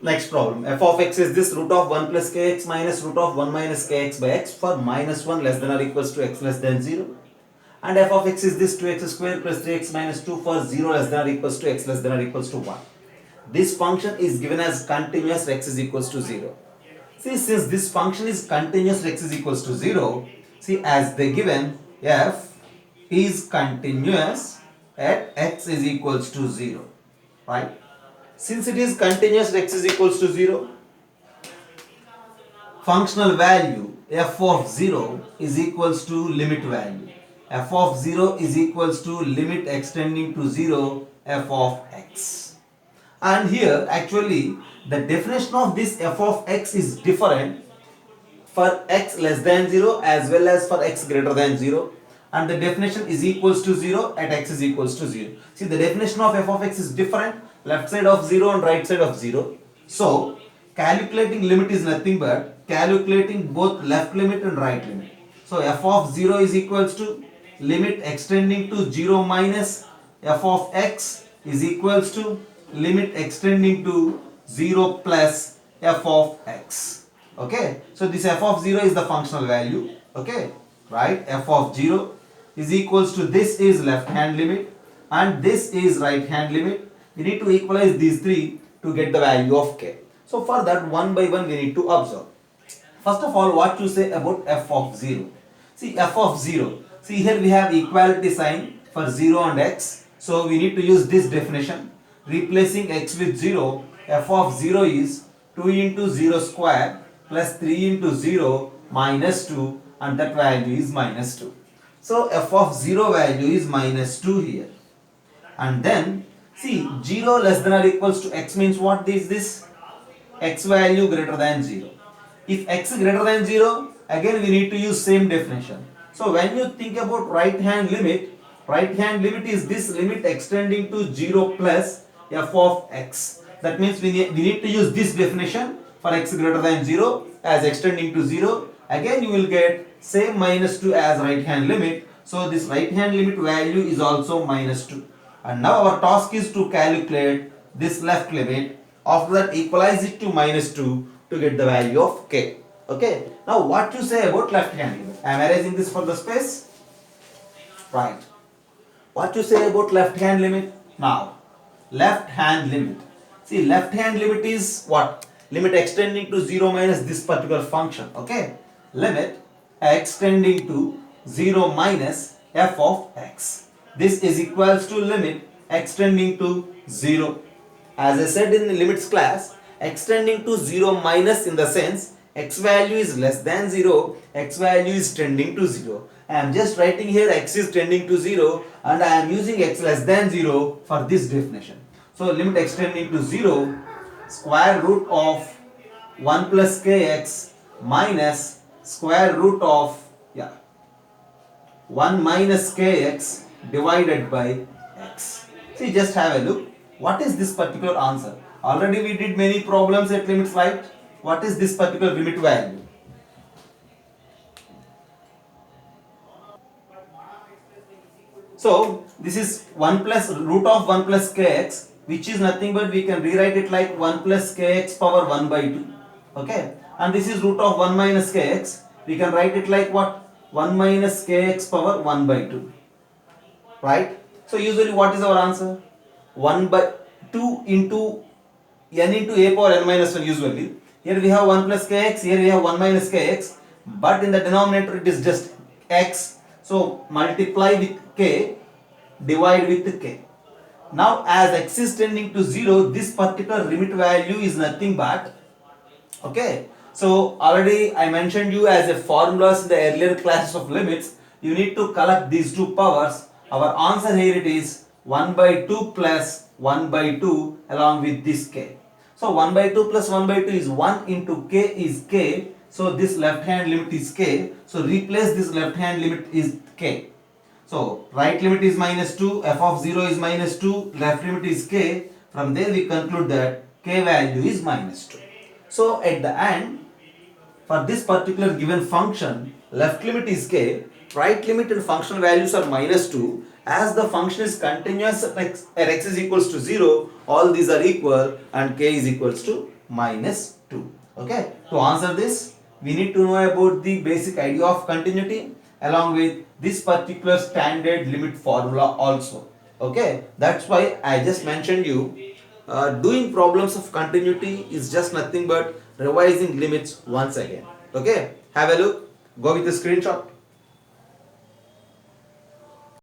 Next problem. F of x is this root of 1 plus kx minus root of 1 minus kx by x for minus 1 less than or equals to x less than 0. And f of x is this 2x square plus 3x minus 2 for 0 less than or equals to x less than or equals to 1. This function is given as continuous x is equals to 0. See, since this function is continuous x is equals to 0, see, as they given f is continuous at x is equals to 0, right? Since it is continuous x is equals to 0, functional value f of 0 is equals to limit value. F of 0 is equals to limit extending to 0 f of x. And here actually the definition of this f of x is different for x less than 0 as well as for x greater than 0, and the definition is equals to 0 at x is equals to 0. See, the definition of f of x is different, left side of 0 and right side of 0. So calculating limit is nothing but calculating both left limit and right limit. So f of 0 is equals to limit extending to 0 minus f of x is equals to limit extending to 0 plus f of x. Okay, so this f of 0 is the functional value. Okay, right? F of 0 is equals to, this is left hand limit and this is right hand limit. We need to equalize these three to get the value of k. So for that, one by one we need to observe. First of all, what to say about f of 0? See, f of 0. See, here we have equality sign for 0 and x. So we need to use this definition. Replacing x with 0, f of 0 is 2 into 0 square plus 3 into 0 minus 2, and that value is minus 2. So f of 0 value is minus 2 here. And then see, 0 less than or equals to x means what is this? X value greater than 0. If x greater than 0, again we need to use same definition. So when you think about right hand limit is this limit extending to 0 plus f of x. That means we need to use this definition for x greater than 0 as extending to 0. Again you will get same minus 2 as right hand limit. So this right hand limit value is also minus 2. And now our task is to calculate this left limit. After that, equalize it to minus 2 to get the value of k. Okay. Now what you say about left hand limit? I am erasing this for the space. Right. What you say about left hand limit? Now, left hand limit. See, left hand limit is what? Limit extending to 0 minus this particular function. Okay. Limit extending to 0 minus f of x. This is equals to limit extending to 0. As I said in the limits class, extending to 0 minus in the sense x value is less than 0, x value is tending to 0. I am just writing here x is tending to 0 and I am using x less than 0 for this definition. So limit extending to 0, square root of 1 plus kx minus square root of 1 minus kx divided by x. See, just have a look. What is this particular answer? Already we did many problems at limits, right? What is this particular limit value? So this is 1 plus root of 1 plus kx, which is nothing but we can rewrite it like 1 plus kx power 1 by 2. Okay, and this is root of 1 minus kx. We can write it like what? 1 minus kx power 1 by 2. Right? So usually what is our answer? 1 by 2 into n into a power n minus 1 usually. Here we have 1 plus kx, here we have 1 minus kx, but in the denominator it is just x. So multiply with k, divide with k. Now as x is tending to 0, this particular limit value is nothing but, okay. So already I mentioned you as a formulas in the earlier classes of limits. You need to collect these two powers. Our answer here it is 1 by 2 plus 1 by 2 along with this k. So 1 by 2 plus 1 by 2 is 1 into k is k. So this left hand limit is k. So replace this left hand limit is k. So right limit is minus 2, f of 0 is minus 2, left limit is k. From there we conclude that k value is minus 2. So at the end, for this particular given function, left limit is k, right limit and function values are minus 2. As the function is continuous at x is equals to 0, all these are equal and k is equals to minus 2. Okay, to answer this, we need to know about the basic idea of continuity along with this particular standard limit formula also. Okay, that's why I just mentioned you. Doing problems of continuity is just nothing but revising limits once again. Okay, have a look, go with the screenshot.